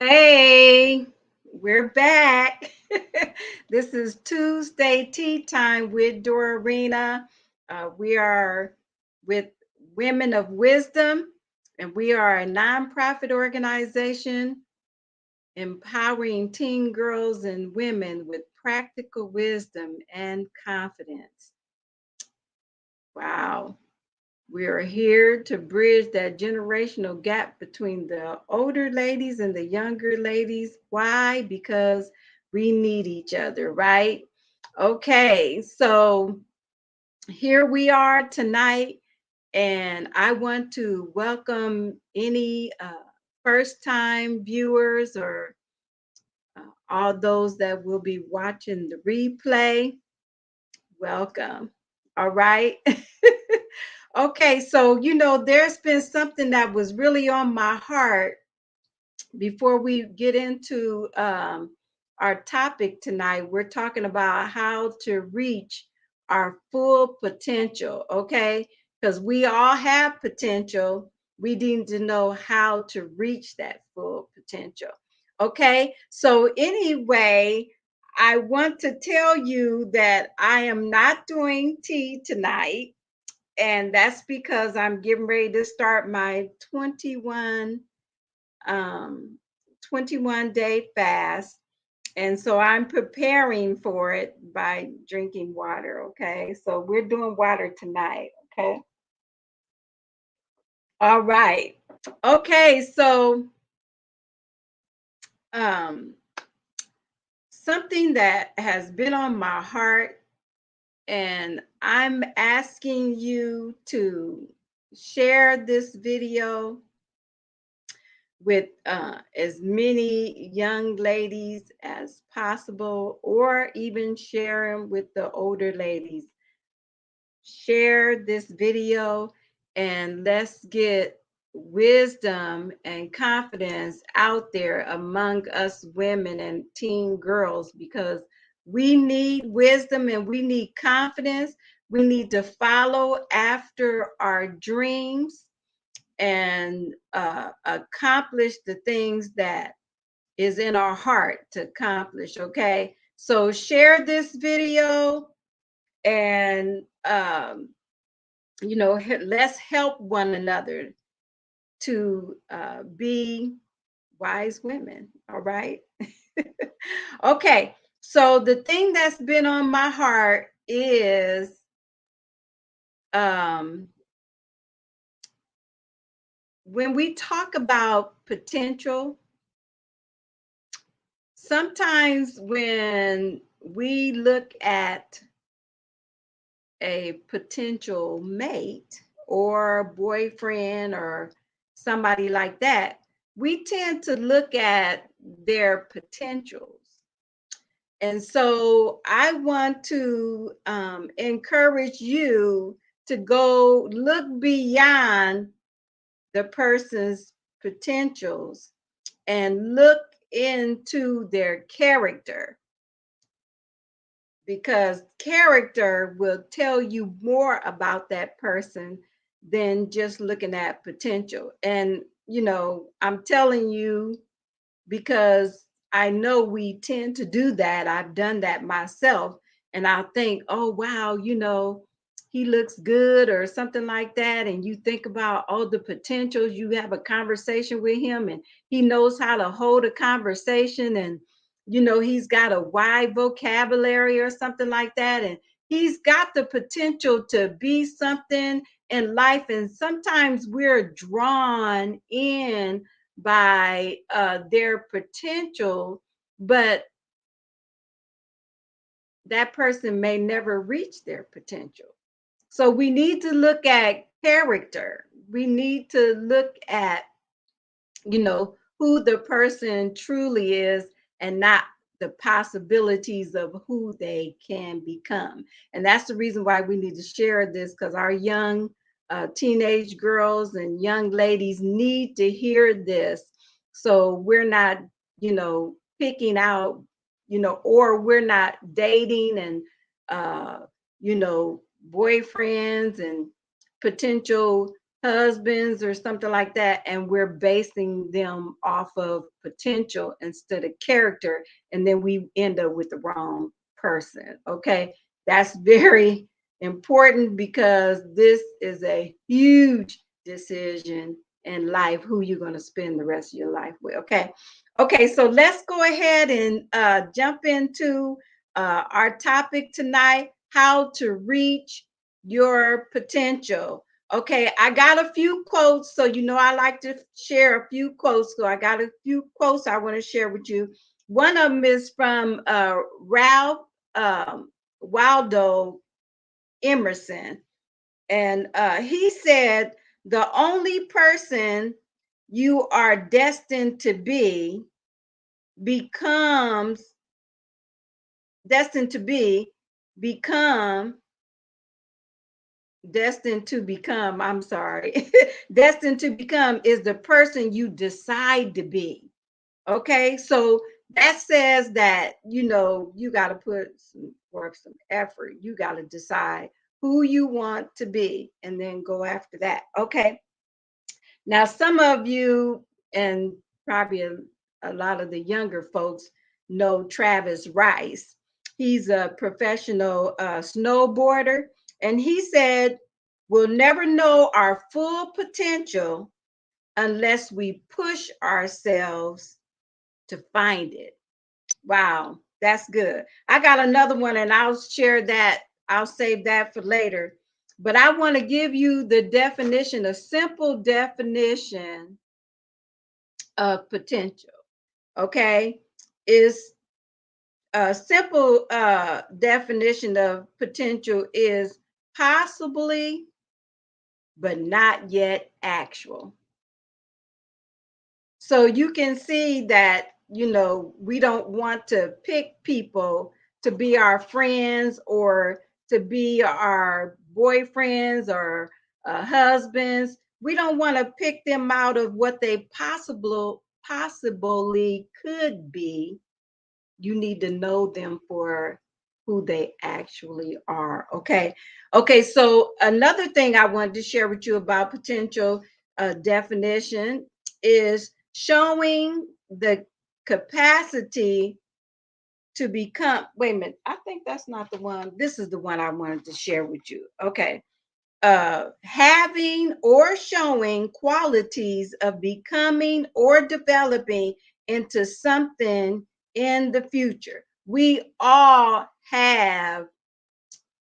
Hey, we're back. This is Tuesday Tea Time with Dorina. We are with Women of Wisdom, and we are a nonprofit organization empowering teen girls and women with practical wisdom and confidence. Wow. We are here to bridge that generational gap between the older ladies and the younger ladies. Why? Because we need each other, right? Okay, so here we are tonight, and I want to welcome any first time viewers or all those that will be watching the replay. Welcome. All right. Okay, so there's been something that was really on my heart before we get into our topic tonight. We're talking about how to reach our full potential, okay? Because we all have potential. We need to know how to reach that full potential, okay? So, anyway, I want to tell you that I am not doing tea tonight, and that's because I'm getting ready to start my um 21-day fast. And so I'm preparing for it by drinking water, okay? So we're doing water tonight, okay? All right. Okay, so um something that has been on my heart, and I'm asking you to share this video with as many young ladies as possible, or even share them with the older ladies. Share this video and let's get wisdom and confidence out there among us women and teen girls, because we need wisdom and we need confidence. We need to follow after our dreams and accomplish the things that is in our heart to accomplish. Okay, so share this video, and let's help one another to be wise women. All right. Okay, so the thing that's been on my heart is um when we talk about potential. Sometimes when we look at a potential mate or boyfriend or somebody like that, we tend to look at their potentials. And so I want to encourage you to go look beyond the person's potentials and look into their character, because character will tell you more about that person than just looking at potential. And, I'm telling you because I know we tend to do that. I've done that myself. And I'll think, oh, wow, he looks good or something like that. And you think about all the potentials. You have a conversation with him and he knows how to hold a conversation. And, he's got a wide vocabulary or something like that. And he's got the potential to be something in life. And sometimes we're drawn in by their potential, but that person may never reach their potential. So we need to look at character. We need to look at, who the person truly is, and not the possibilities of who they can become. And that's the reason why we need to share this, because our young teenage girls and young ladies need to hear this. So we're not, picking out, or we're not dating and, uh, boyfriends and potential husbands or something like that, and we're basing them off of potential instead of character, and then we end up with the wrong person. Okay, that's very important because this is a huge decision in life who you're going to spend the rest of your life with. Okay, so let's go ahead and jump into our topic tonight: how to reach your potential. Okay, I got a few quotes. So, I like to share a few quotes. So, I got a few quotes I want to share with you. One of them is from Ralph Waldo Emerson. And he said, the only person you are destined to be becomes destined to be become destined to become, I'm sorry, destined to become is the person you decide to be. Okay, so that says that, you got to put some work, some effort. You got to decide who you want to be and then go after that. Okay, now some of you, and probably a lot of the younger folks, know Travis Rice. He's a professional snowboarder, and he said, we'll never know our full potential unless we push ourselves to find it. Wow, that's good. I got another one, and I'll share that. I'll save that for later. But I want to give you the definition, a simple definition of potential. Okay, is a simple definition of potential is possibly, but not yet actual. So you can see that, we don't want to pick people to be our friends or to be our boyfriends or husbands. We don't want to pick them out of what they possibly could be. You need to know them for who they actually are. Okay, so another thing I wanted to share with you about potential definition is showing the capacity to become. Wait a minute, I think that's not the one. This is the one I wanted to share with you. Okay, having or showing qualities of becoming or developing into something in the future. We all have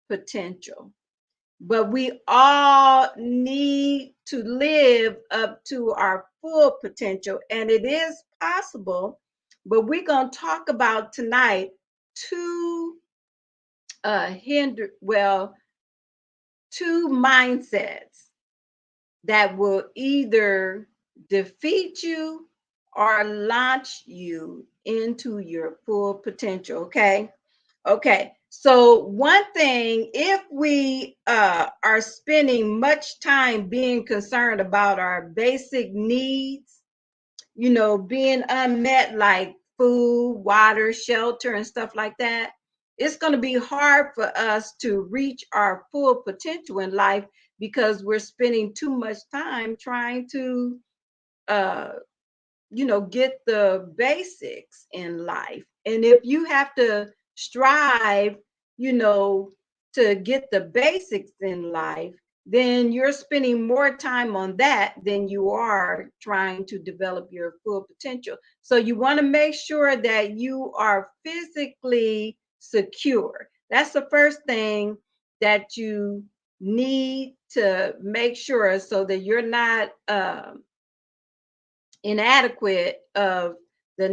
potential, but we all need to live up to our full potential, and it is possible. But we're going to talk about tonight two two mindsets that will either defeat you or launch you into your full potential. Okay, so one thing, if we are spending much time being concerned about our basic needs, being unmet, like food, water, shelter, and stuff like that, it's going to be hard for us to reach our full potential in life because we're spending too much time trying to, uh, get the basics in life. And if you have to strive, you know, to get the basics in life, then you're spending more time on that than you are trying to develop your full potential. So you want to make sure that you are physically secure. That's the first thing that you need to make sure, so that you're not inadequate of the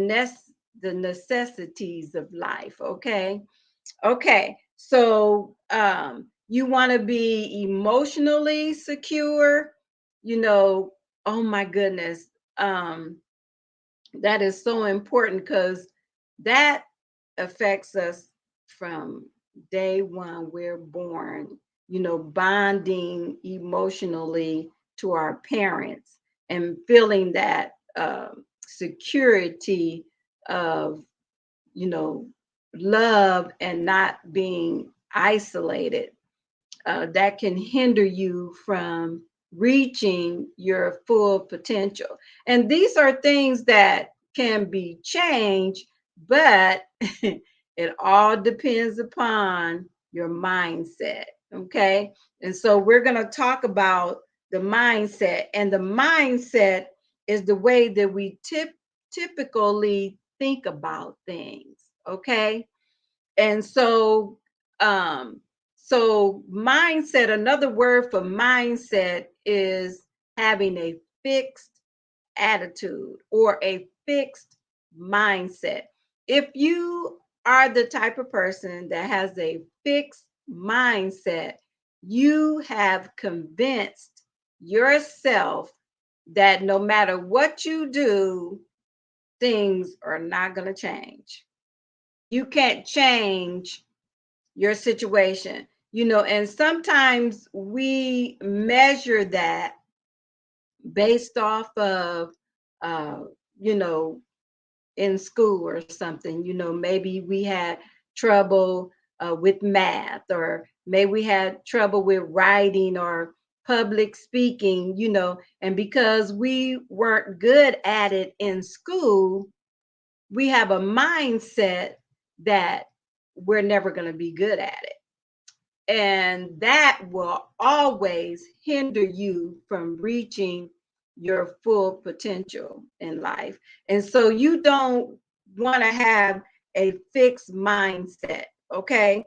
necessities of life. Okay, so you want to be emotionally secure. Oh my goodness, that is so important because that affects us from day one. We're born, bonding emotionally to our parents and feeling that security of, you know, love and not being isolated. That can hinder you from reaching your full potential. And these are things that can be changed, but it all depends upon your mindset. Okay. And so we're going to talk about the mindset. And the mindset is the way that we typically think about things. Okay. And so mindset, another word for mindset is having a fixed attitude or a fixed mindset. If you are the type of person that has a fixed mindset, you have convinced yourself that no matter what you do, things are not going to change. You can't change your situation, and sometimes we measure that based off of, uh, you know, in school or something, maybe we had trouble with math, or maybe we had trouble with writing or public speaking, and because we weren't good at it in school, we have a mindset that we're never going to be good at it. And that will always hinder you from reaching your full potential in life. And so you don't want to have a fixed mindset. Okay.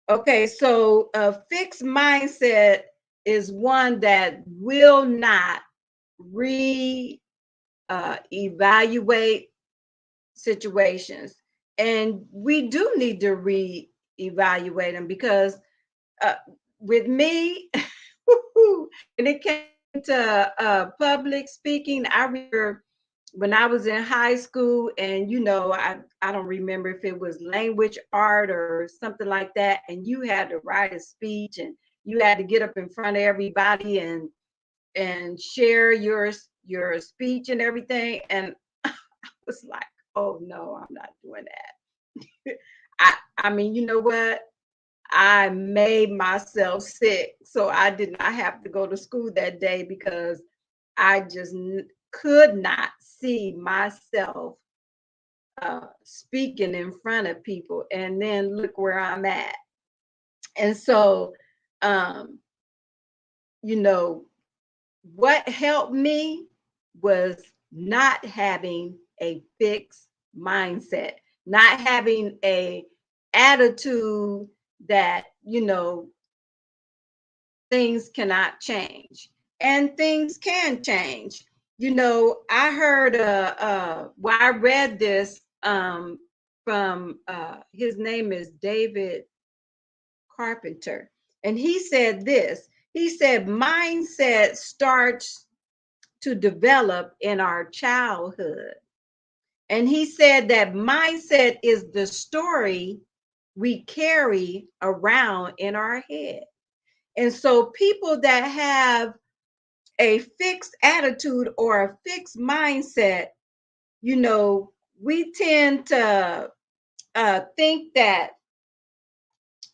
Okay. So a fixed mindset is one that will not re evaluate situations. And we do need to re evaluate them because uh, with me, when it came to public speaking, I remember when I was in high school, and I don't remember if it was language art or something like that, and you had to write a speech, and you had to get up in front of everybody and share your speech and everything, and I was like, oh no, I'm not doing that. I mean, you know what? I made myself sick. So I did not have to go to school that day because I just could not see myself speaking in front of people. And then look where I'm at. And so, um, you know, what helped me was not having a fixed mindset, not having a attitude that, things cannot change, and things can change. I heard well, I read this from his name is David Carpenter, and he said this. He said mindset starts to develop in our childhood, and he said that mindset is the story we carry around in our head. And so people that have a fixed attitude or a fixed mindset, we tend to think that,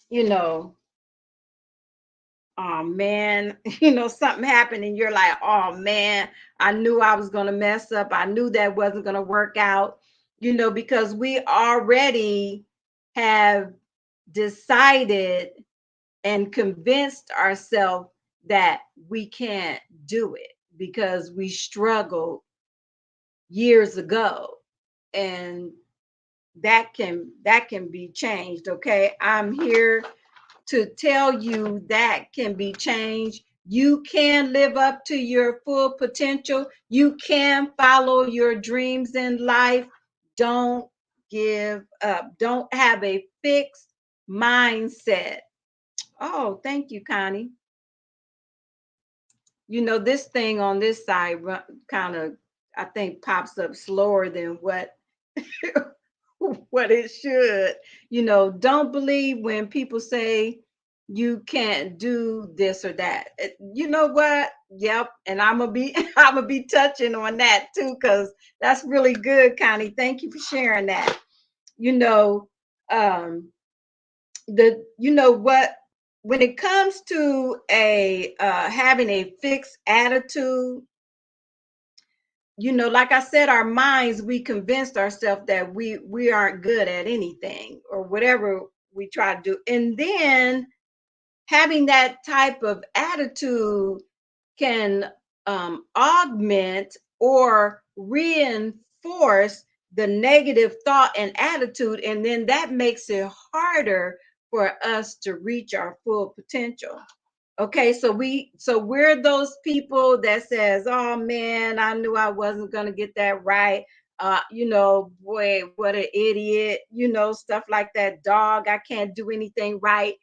you know, oh man, something happened and you're like, oh man, I knew I was going to mess up. I knew that wasn't going to work out, because we already have decided and convinced ourselves that we can't do it because we struggled years ago, and that can be changed. Okay, I'm here to tell you that can be changed. You can live up to your full potential. You can follow your dreams in life. Don't give up. Don't have a fixed mindset. Oh, thank you, Connie. This thing on this side kind of, I think, pops up slower than what what it should. Don't believe when people say you can't do this or that. You know what? Yep. And I'm gonna be I'm gonna be touching on that too, because that's really good, Connie. Thank you for sharing that. You know, um, the you know what when it comes to a having a fixed attitude, like I said, our minds, we convinced ourselves that we aren't good at anything or whatever we try to do. And then having that type of attitude can augment or reinforce the negative thought and attitude, and then that makes it harder for us to reach our full potential. Okay, so we're those people that says, "Oh man, I knew I wasn't gonna get that right. Boy, what an idiot." Stuff like that. Dog, I can't do anything right.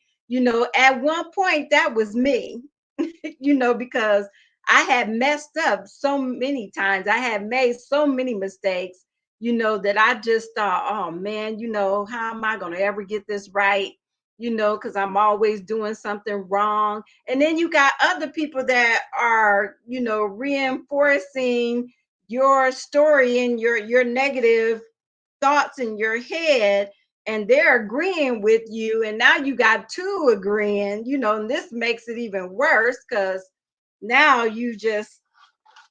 At one point that was me. Because I had messed up so many times. I had made so many mistakes. That I just thought, "Oh man, how am I gonna ever get this right?" Because I'm always doing something wrong. And then you got other people that are, reinforcing your story and your negative thoughts in your head, and they're agreeing with you, and now you got two agreeing, and this makes it even worse because now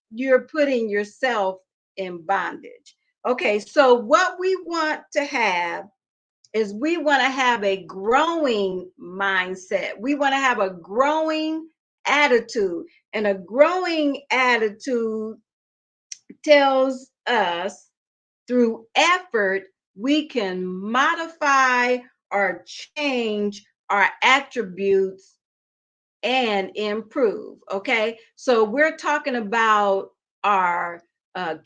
you're putting yourself in bondage. Okay, so what we want to have is we want to have a growing mindset. We want to have a growing attitude. And a growing attitude tells us through effort, we can modify or change our attributes and improve. Okay, so we're talking about our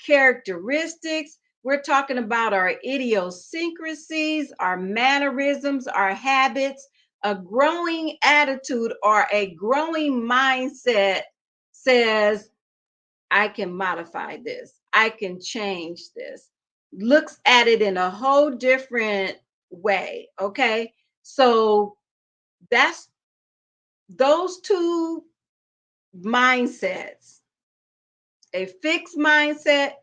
characteristics, we're talking about our idiosyncrasies, our mannerisms, our habits. A growing attitude or a growing mindset says, I can modify this, I can change this, looks at it in a whole different way. Okay, so that's those two mindsets, a fixed mindset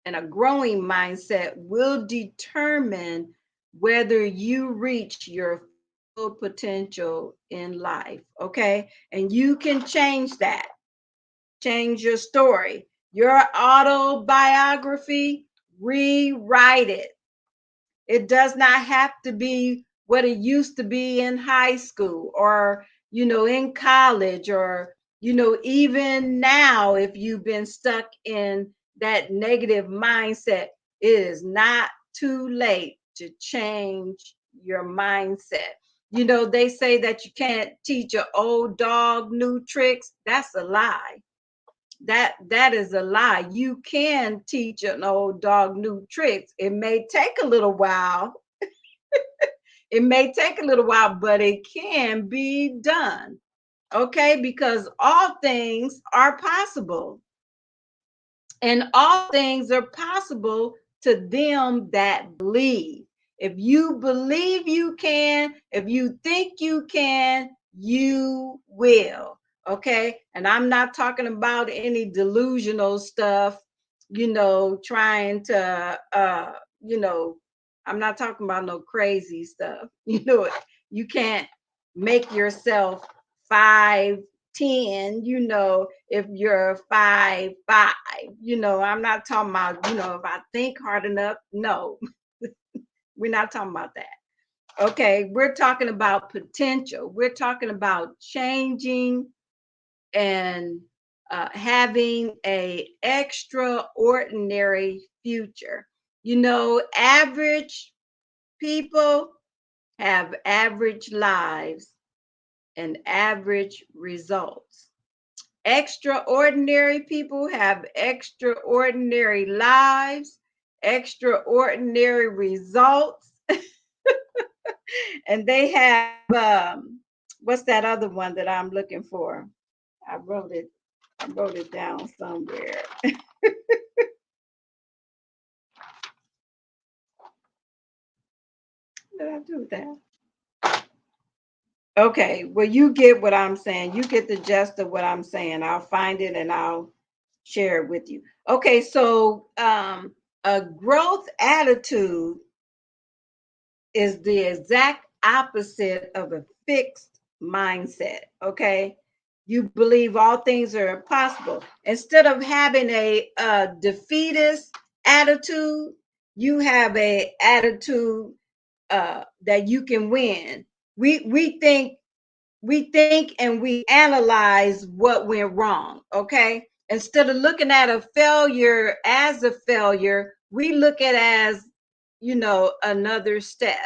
and a growing mindset, will determine whether you reach your full potential in life. Okay, and you can change that, change your story, your autobiography, rewrite it. It does not have to be what it used to be in high school or, in college, or, even now, if you've been stuck in that negative mindset, it is not too late to change your mindset. They say that you can't teach an old dog new tricks. That's a lie. That is a lie. You can teach an old dog new tricks. It may take a little while. It may take a little while, but it can be done. Okay, because all things are possible. And all things are possible to them that believe. If you believe you can, if you think you can, you will. Okay. And I'm not talking about any delusional stuff, trying to, I'm not talking about no crazy stuff. You can't make yourself 5'10", if you're 5'5". I'm not talking about, if I think hard enough. No, we're not talking about that. Okay, we're talking about potential. We're talking about changing and having a extraordinary future. Average people have average lives and average results. Extraordinary people have extraordinary lives, extraordinary results, and they have what's that other one that I'm looking for? I wrote it. I wrote it down somewhere. Did I do that? Okay, well, you get what I'm saying. You get the gist of what I'm saying. I'll find it and I'll share it with you. Okay, so a growth attitude is the exact opposite of a fixed mindset. Okay. You believe all things are possible. Instead of having a defeatist attitude, you have a attitude that you can win. We think and we analyze what went wrong. Okay. Instead of looking at a failure as a failure, we look at it as, another step.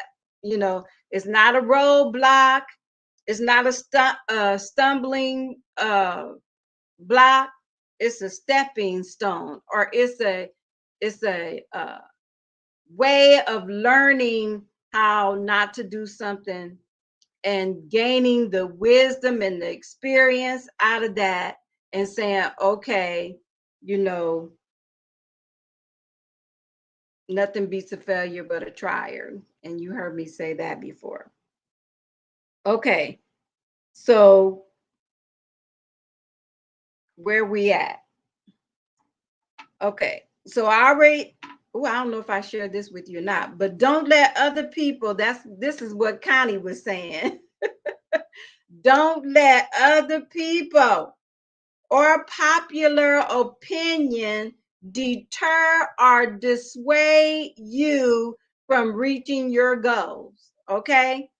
It's not a roadblock. It's not a stumbling block. It's a stepping stone, or it's a way of learning how not to do something and gaining the wisdom and the experience out of that, and saying, okay, you know, nothing beats a failure but a trier. And you heard me say that before. Okay, so where we at? Okay, so I already, oh, I don't know if I shared this with you or not, but don't let other people, this is what Connie was saying. Don't let other people or popular opinion deter or dissuade you from reaching your goals. Okay.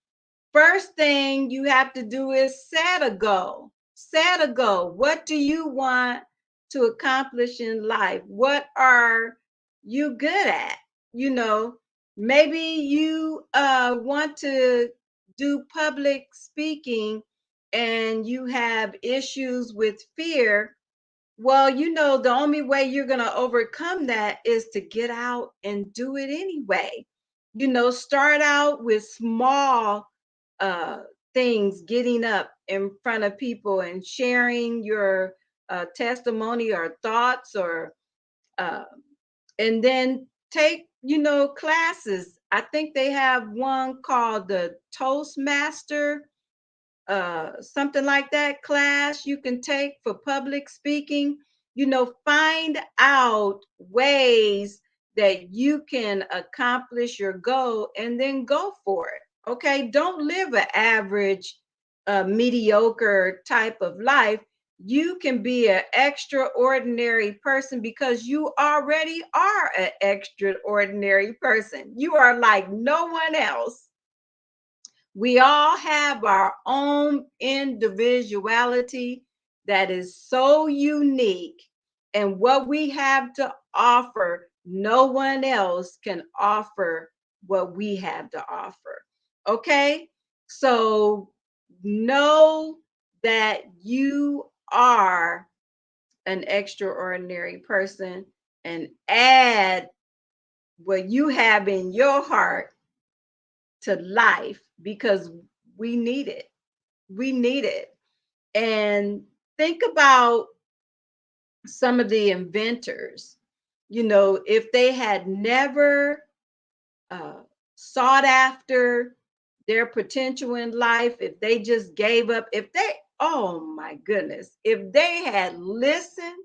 First thing you have to do is set a goal. Set a goal. What do you want to accomplish in life? What are you good at? You know, maybe you want to do public speaking and you have issues with fear. Well, the only way you're going to overcome that is to get out and do it anyway. Start out with small uh, things, getting up in front of people and sharing your testimony or thoughts, or uh, and then take, classes. I think they have one called the Toastmaster, something like that, class you can take for public speaking. Find out ways that you can accomplish your goal and then go for it. Okay, don't live an average, mediocre type of life. You can be an extraordinary person because you already are an extraordinary person. You are like no one else. We all have our own individuality that is so unique. And what we have to offer, no one else can offer what we have to offer. Okay? So know that you are an extraordinary person, and add what you have in your heart to life, because we need it. We need it. And think about some of the inventors. If they had never uh, sought after their potential in life, if they just gave up, oh my goodness, if they had listened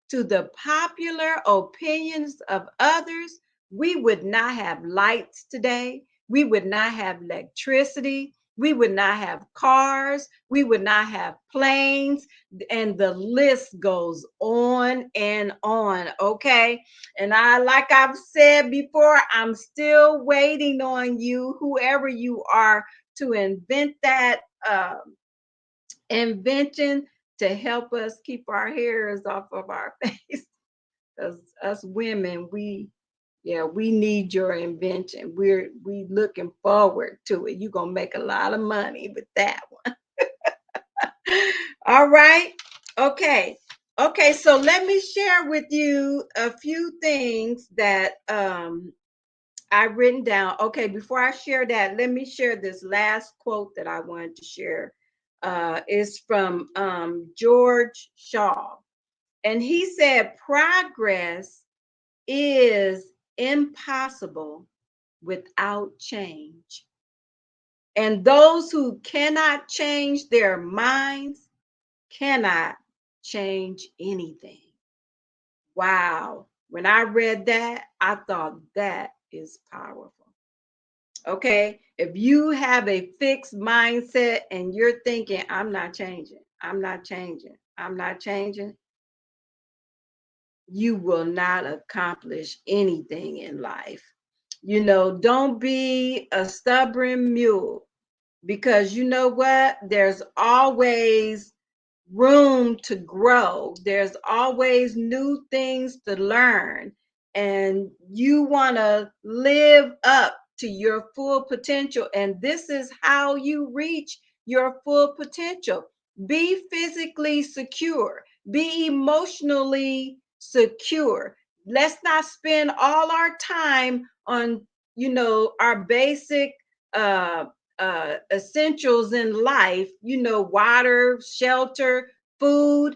to the popular opinions of others, we would not have lights today. We would not have electricity. We would not have cars. We would not have planes. And the list goes on and on. Okay. And like I've said before, I'm still waiting on you, whoever you are, to invent that invention to help us keep our hairs off of our face. Because us women, we need your invention. We looking forward to it. You're gonna make a lot of money with that one. All right. Okay. Okay, so let me share with you a few things that I've written down. Okay, before I share that, let me share this last quote that I wanted to share. Is from George Shaw. And he said, progress is impossible without change. And those who cannot change their minds cannot change anything. Wow. When I read that, I thought that is powerful. Okay. If you have a fixed mindset and you're thinking, I'm not changing, I'm not changing, I'm not changing, you will not accomplish anything in life. Don't be a stubborn mule, because you know what? There's always room to grow. There's always new things to learn. And you want to live up to your full potential. And this is how you reach your full potential. Be physically secure, be emotionally secure. Let's not spend all our time on, our basic uh, essentials in life, water, shelter, food.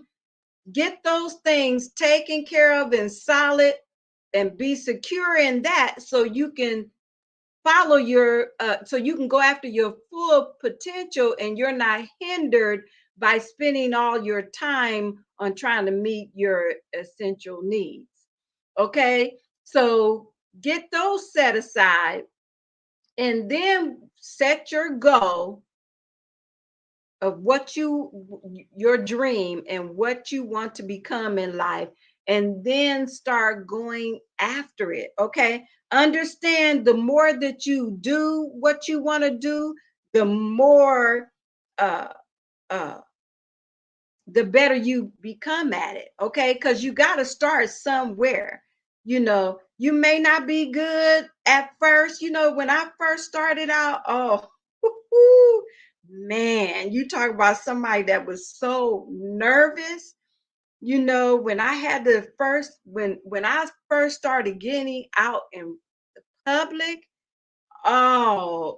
Get those things taken care of and solid, and be secure in that, so you can so you can go after your full potential, and you're not hindered by spending all your time on trying to meet your essential needs. Okay, so get those set aside, and then set your goal of your dream and what you want to become in life, and then start going after it. Okay, understand, the more that you do what you want to do, the more uh uh the better you become at it. Okay, because you got to start somewhere. You may not be good at first. When I first started out, oh, man, you talk about somebody that was so nervous. When I had the first when I first started getting out in public, I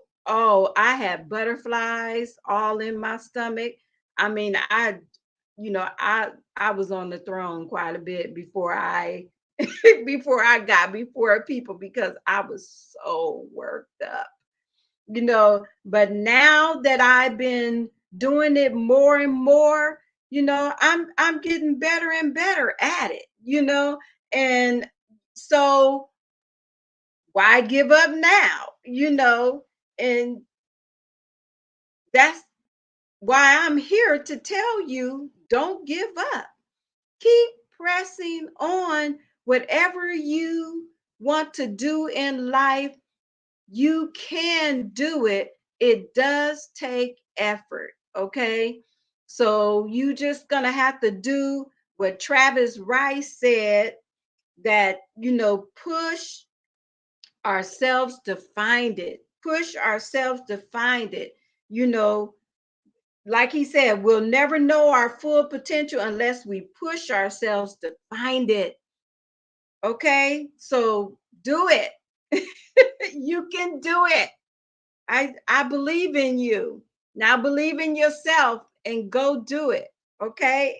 had butterflies all in my stomach. I mean, I was on the throne quite a bit before I before I got before people, because I was so worked up. But now that I've been doing it more and more, I'm getting better and better at it. And so why give up now? And that's why I'm here to tell you, don't give up. Keep pressing on. Whatever you want to do in life, you can do it. It does take effort. Okay. So you just gonna have to do what Travis Rice said, that, push ourselves to find it. Push ourselves to find it. You know, like he said, we'll never know our full potential unless we push ourselves to find it. Okay? So do it. You can do it. I believe in you. Now believe in yourself and go do it. Okay?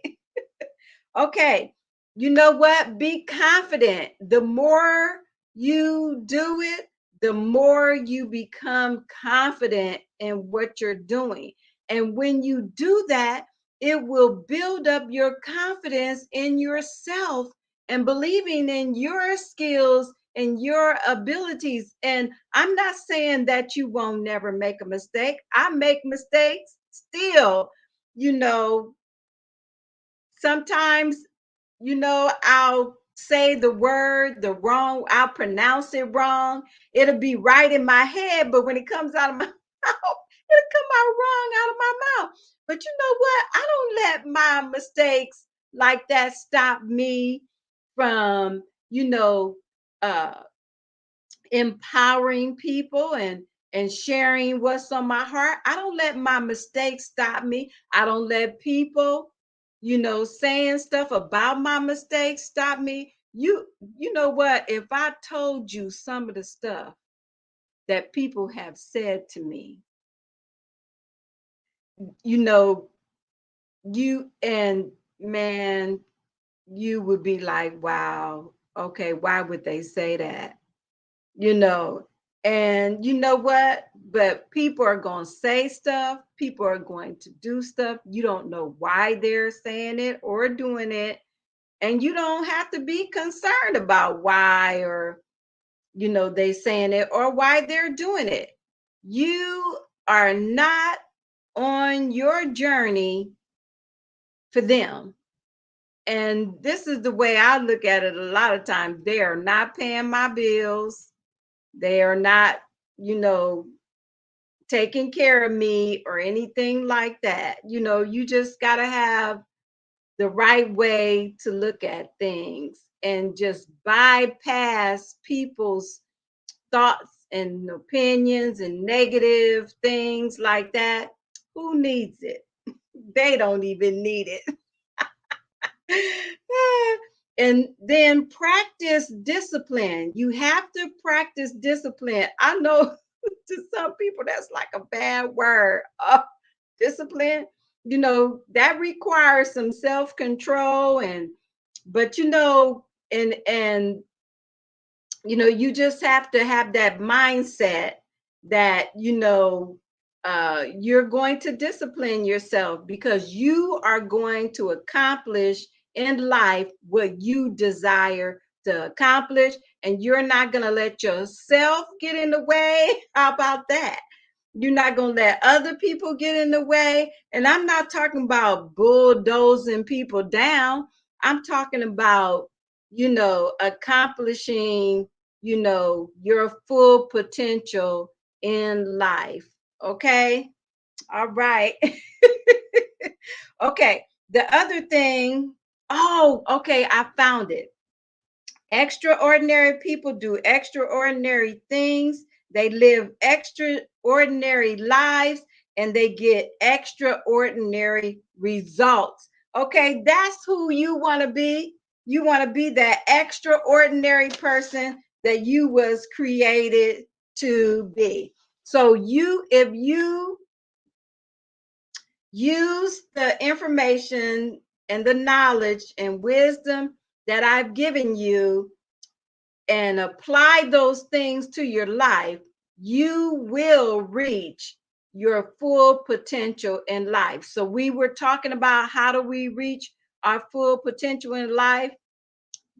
Okay. You know what? Be confident. The more you do it, the more you become confident in what you're doing. And when you do that, it will build up your confidence in yourself and believing in your skills and your abilities. And I'm not saying that you won't never make a mistake. I make mistakes still. You know, Sometimes, I'll say the word the wrong, I'll pronounce it wrong. It'll be right in my head, but when it comes out of my mouth, it'll come out wrong out of my mouth. But you know what? I don't let my mistakes like that stop me from, uh empowering people and sharing what's on my heart. I don't let my mistakes stop me. I don't let people, saying stuff about my mistakes stop me. You know what? If I told you some of the stuff that people have said to me, you know, you and man, you would be like, wow, okay, why would they say that? you know and you know what, but people are going to say stuff, people are going to do stuff, you don't know why they're saying it or doing it, and you don't have to be concerned about why, or they saying it or why they're doing it. You are not on your journey for them. And this is the way I look at it a lot of times. They are not paying my bills. They are not, you know, taking care of me or anything like that. You just got to have the right way to look at things and just bypass people's thoughts and opinions and negative things like that. Who needs it? They don't even need it. And then practice discipline. You have to practice discipline. I know to some people that's like a bad word. Discipline, that requires some self-control, but and you just have to have that mindset that you're going to discipline yourself because you are going to accomplish in life what you desire to accomplish, and you're not going to let yourself get in the way. How about that? You're not going to let other people get in the way. And I'm not talking about bulldozing people down. I'm talking about, accomplishing, your full potential in life. Okay. All right. Okay. The other thing, oh, okay, I found it. Extraordinary people do extraordinary things. They live extraordinary lives and they get extraordinary results. Okay, that's who you want to be. You want to be that extraordinary person that you was created to be. So if you use the information and the knowledge and wisdom that I've given you and apply those things to your life, you will reach your full potential in life. So we were talking about how do we reach our full potential in life?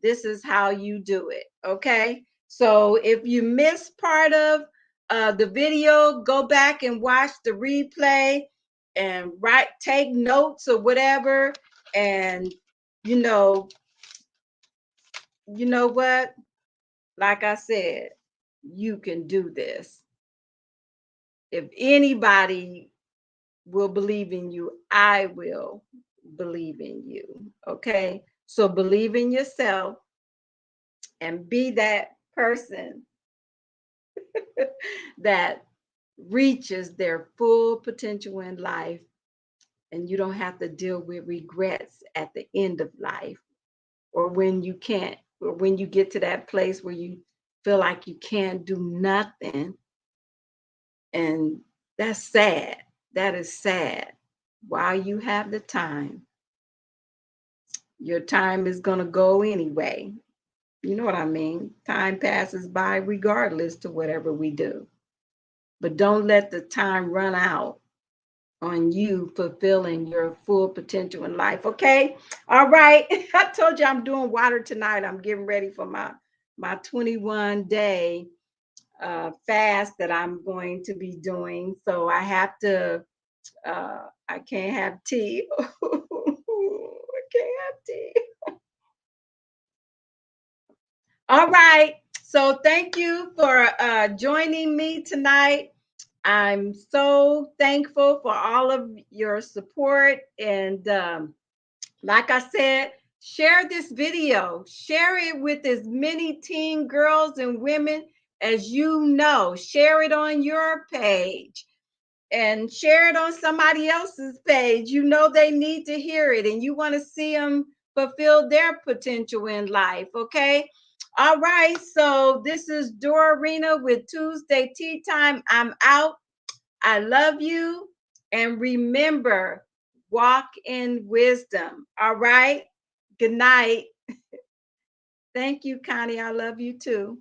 This is how you do it. Okay. So if you missed part of the video, go back and watch the replay and take notes or whatever. And you know, you know what? Like I said, you can do this. If anybody will believe in you, I will believe in you. Okay. So believe in yourself and be that person that reaches their full potential in life. And you don't have to deal with regrets at the end of life or when you can't, or when you get to that place where you feel like you can't do nothing. And that's sad. That is sad. While you have the time, your time is going to go anyway. You know what I mean? Time passes by regardless to whatever we do. But don't let the time run out on you fulfilling your full potential in life. Okay. All right. I told you I'm doing water tonight. I'm getting ready for my 21-day fast that I'm going to be doing. So I have to I can't have tea. I can't have tea. All right. So thank you for joining me tonight. I'm so thankful for all of your support. And like I said, share this video, share it with as many teen girls and women as you know. Share it on your page and share it on somebody else's page. You know they need to hear it and you want to see them fulfill their potential in life. Okay. All right. So this is Dorina with Tuesday Tea Time. I'm out. I love you. And remember, walk in wisdom. All right. Good night. Thank you, Connie. I love you too.